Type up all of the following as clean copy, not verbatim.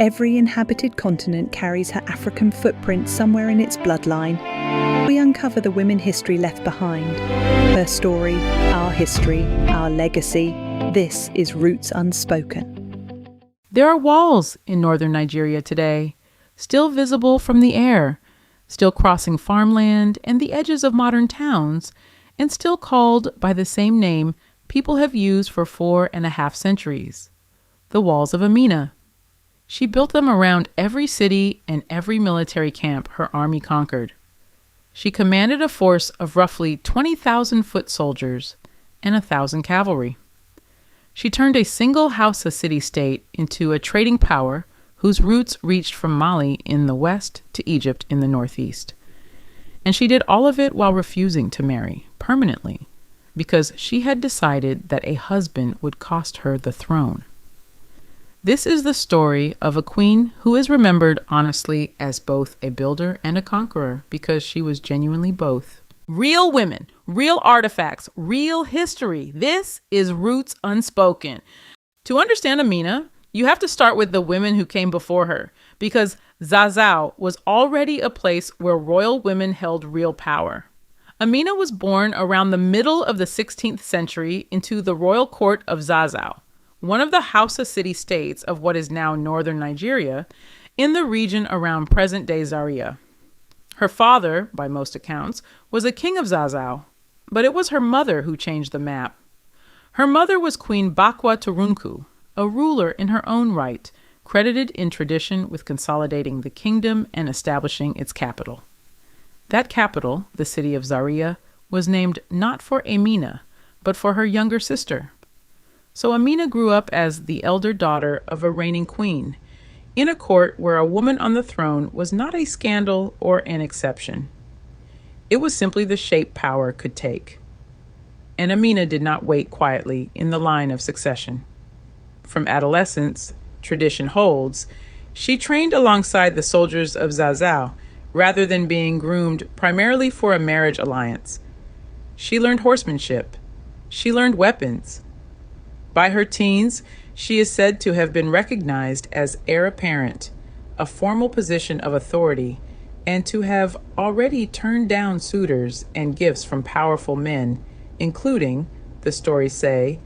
Every inhabited continent carries her African footprint somewhere in its bloodline. We uncover the women history left behind. Her story, our history, our legacy. This is Roots Unspoken. There are walls in northern Nigeria today, still visible from the air, still crossing farmland and the edges of modern towns, and still called by the same name people have used for 4.5 centuries, the Walls of Amina. She built them around every city and every military camp her army conquered. She commanded a force of roughly 20,000 foot soldiers and 1,000 cavalry. She turned a single Hausa city-state into a trading power whose roots reached from Mali in the west to Egypt in the northeast. And she did all of it while refusing to marry permanently, because she had decided that a husband would cost her the throne. This is the story of a queen who is remembered honestly as both a builder and a conqueror, because she was genuinely both. Real women, real artifacts, real history. This is Roots Unspoken. To understand Amina, you have to start with the women who came before her, because Zazzau was already a place where royal women held real power. Amina was born around the middle of the 16th century into the royal court of Zazzau, one of the Hausa city-states of what is now northern Nigeria, in the region around present-day Zaria. Her father, by most accounts, was a king of Zazzau, but it was her mother who changed the map. Her mother was Queen Bakwa Turunku, a ruler in her own right, credited in tradition with consolidating the kingdom and establishing its capital. That capital, the city of Zaria, was named not for Amina, but for her younger sister. So Amina grew up as the elder daughter of a reigning queen, in a court where a woman on the throne was not a scandal or an exception. It was simply the shape power could take. And Amina did not wait quietly in the line of succession. From adolescence, tradition holds, she trained alongside the soldiers of Zazzau, rather than being groomed primarily for a marriage alliance. She learned horsemanship. She learned weapons. By her teens, she is said to have been recognized as heir apparent, a formal position of authority, and to have already turned down suitors and gifts from powerful men, including, the stories say,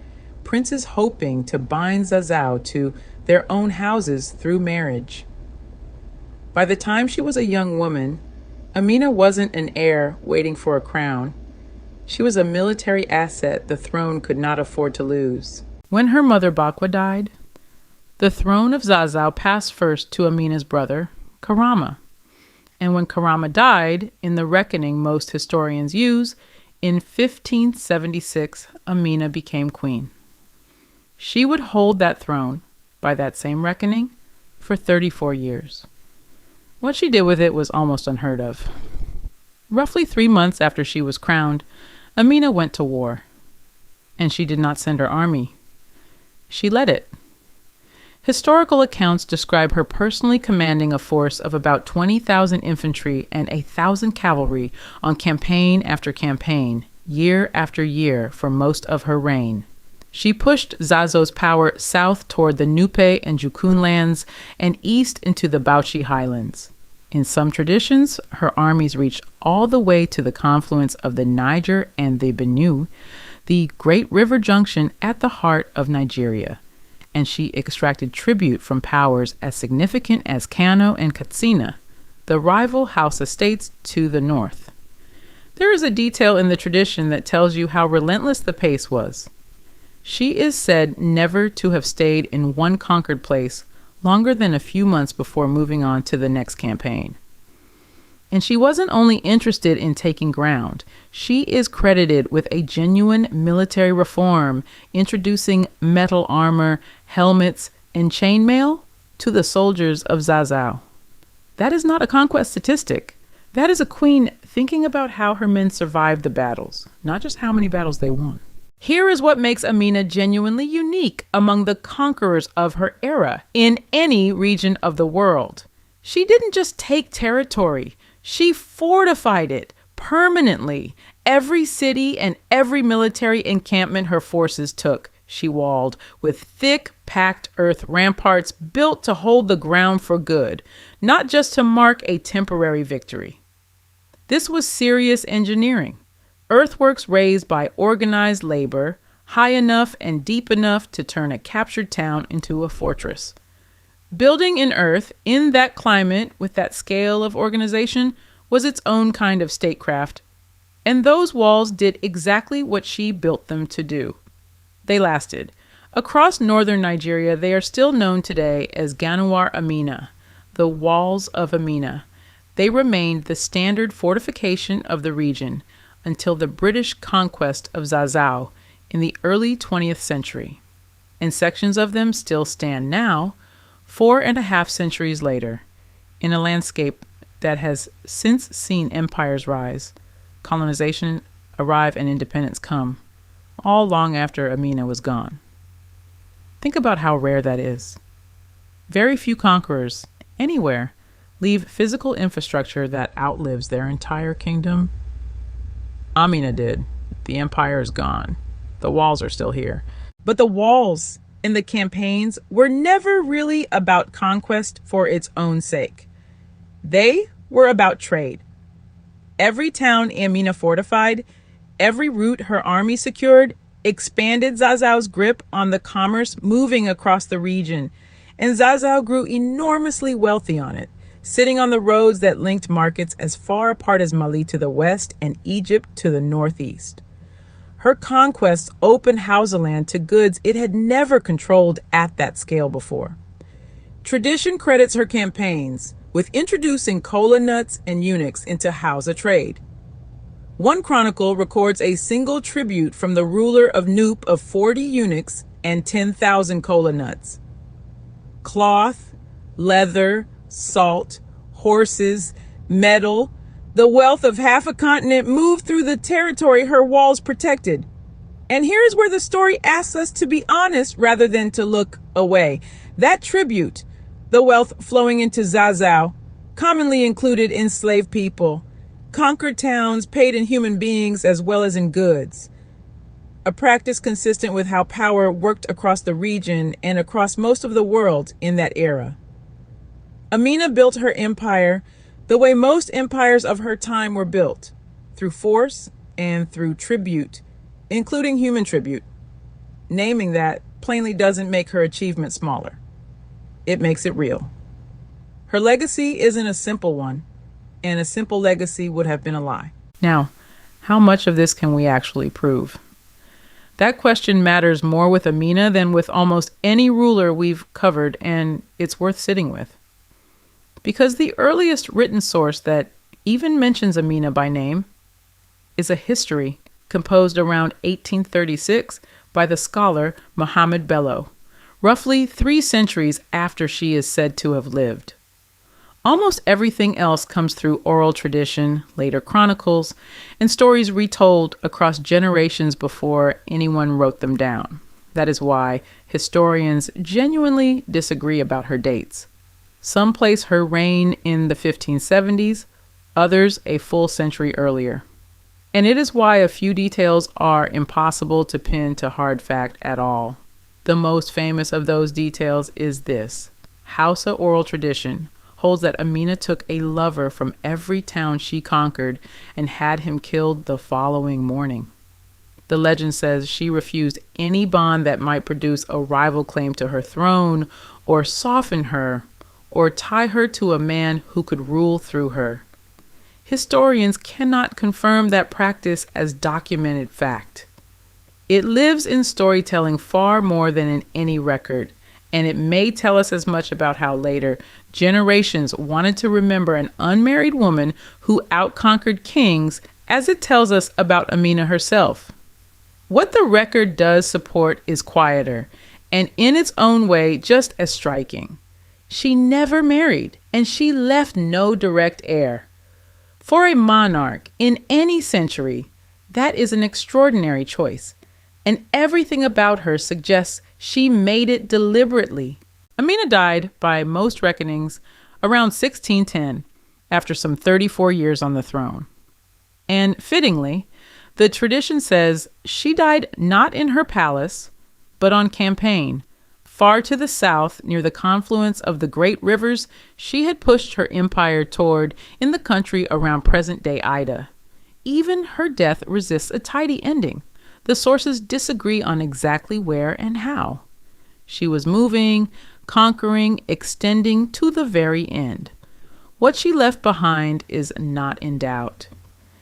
princes hoping to bind Zazzau to their own houses through marriage. By the time she was a young woman, Amina wasn't an heir waiting for a crown. She was a military asset the throne could not afford to lose. When her mother Bakwa died, the throne of Zazzau passed first to Amina's brother, Karama. And when Karama died, in the reckoning most historians use, in 1576, Amina became queen. She would hold that throne, by that same reckoning, for 34 years. What she did with it was almost unheard of. Roughly 3 months after she was crowned, Amina went to war. And she did not send her army. She led it. Historical accounts describe her personally commanding a force of about 20,000 infantry and 1,000 cavalry on campaign after campaign, year after year, for most of her reign. She pushed Zazzau's power south toward the Nupe and Jukun lands and east into the Bauchi highlands. In some traditions, her armies reached all the way to the confluence of the Niger and the Benue, the great river junction at the heart of Nigeria, and she extracted tribute from powers as significant as Kano and Katsina, the rival Hausa states to the north. There is a detail in the tradition that tells you how relentless the pace was. She is said never to have stayed in one conquered place longer than a few months before moving on to the next campaign. And she wasn't only interested in taking ground. She is credited with a genuine military reform, introducing metal armor, helmets, and chainmail to the soldiers of Zazzau. That is not a conquest statistic. That is a queen thinking about how her men survived the battles, not just how many battles they won. Here is what makes Amina genuinely unique among the conquerors of her era in any region of the world. She didn't just take territory. She fortified it permanently. Every city and every military encampment her forces took, she walled, with thick, packed earth ramparts built to hold the ground for good, not just to mark a temporary victory. This was serious engineering, earthworks raised by organized labor, high enough and deep enough to turn a captured town into a fortress. Building in earth, in that climate, with that scale of organization, was its own kind of statecraft. And those walls did exactly what she built them to do. They lasted. Across northern Nigeria, they are still known today as Ganuwar Amina, the Walls of Amina. They remained the standard fortification of the region until the British conquest of Zazzau in the early 20th century. And sections of them still stand now, 4.5 centuries later, in a landscape that has since seen empires rise, colonization arrive, and independence come, all long after Amina was gone. Think about how rare that is. Very few conquerors, anywhere, leave physical infrastructure that outlives their entire kingdom. Amina did. The empire is gone. The walls are still here. But the walls in the campaigns were never really about conquest for its own sake. They were about trade. Every town Amina fortified, every route her army secured, expanded Zazzau's grip on the commerce moving across the region, and Zazzau grew enormously wealthy on it, sitting on the roads that linked markets as far apart as Mali to the west and Egypt to the northeast. Her conquests opened Hausa land to goods it had never controlled at that scale before. Tradition credits her campaigns with introducing kola nuts and eunuchs into Hausa trade. One chronicle records a single tribute from the ruler of Nupe of 40 eunuchs and 10,000 kola nuts. Cloth, leather, salt, horses, metal, the wealth of half a continent moved through the territory her walls protected. And here's where the story asks us to be honest rather than to look away. That tribute, the wealth flowing into Zazzau, commonly included enslaved people, conquered towns paid in human beings as well as in goods, a practice consistent with how power worked across the region and across most of the world in that era. Amina built her empire the way most empires of her time were built, through force and through tribute, including human tribute. Naming that plainly doesn't make her achievement smaller. It makes it real. Her legacy isn't a simple one, and a simple legacy would have been a lie. Now, how much of this can we actually prove? That question matters more with Amina than with almost any ruler we've covered, and it's worth sitting with. Because the earliest written source that even mentions Amina by name is a history composed around 1836 by the scholar Muhammad Bello, roughly 3 centuries after she is said to have lived. Almost everything else comes through oral tradition, later chronicles, and stories retold across generations before anyone wrote them down. That is why historians genuinely disagree about her dates. Some place her reign in the 1570s, others a full century earlier. And it is why a few details are impossible to pin to hard fact at all. The most famous of those details is this. Hausa oral tradition holds that Amina took a lover from every town she conquered and had him killed the following morning. The legend says she refused any bond that might produce a rival claim to her throne or soften her or tie her to a man who could rule through her. Historians cannot confirm that practice as documented fact. It lives in storytelling far more than in any record, and it may tell us as much about how later generations wanted to remember an unmarried woman who outconquered kings as it tells us about Amina herself. What the record does support is quieter, and in its own way just as striking. She never married, and she left no direct heir. For a monarch in any century, that is an extraordinary choice, and everything about her suggests she made it deliberately. Amina died, by most reckonings, around 1610, after some 34 years on the throne. And fittingly, the tradition says she died not in her palace, but on campaign. Far to the south, near the confluence of the great rivers she had pushed her empire toward in the country around present-day Ida. Even her death resists a tidy ending. The sources disagree on exactly where and how. She was moving, conquering, extending to the very end. What she left behind is not in doubt.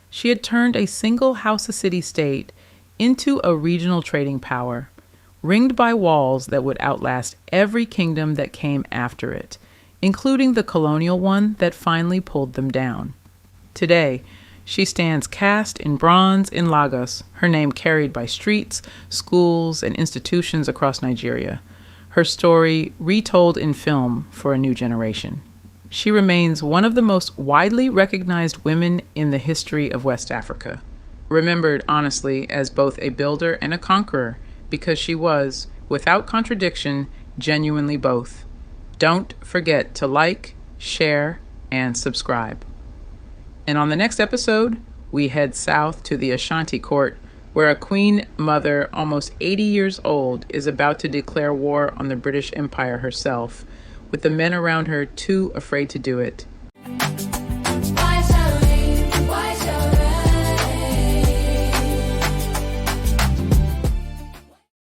She had turned a single Hausa city-state into a regional trading power, ringed by walls that would outlast every kingdom that came after it, including the colonial one that finally pulled them down. Today, she stands cast in bronze in Lagos, her name carried by streets, schools, and institutions across Nigeria, her story retold in film for a new generation. She remains one of the most widely recognized women in the history of West Africa, remembered honestly as both a builder and a conqueror, because she was, without contradiction, genuinely both. Don't forget to like, share, and subscribe. And on the next episode, we head south to the Ashanti court, where a queen mother almost 80 years old is about to declare war on the British Empire herself, with the men around her too afraid to do it.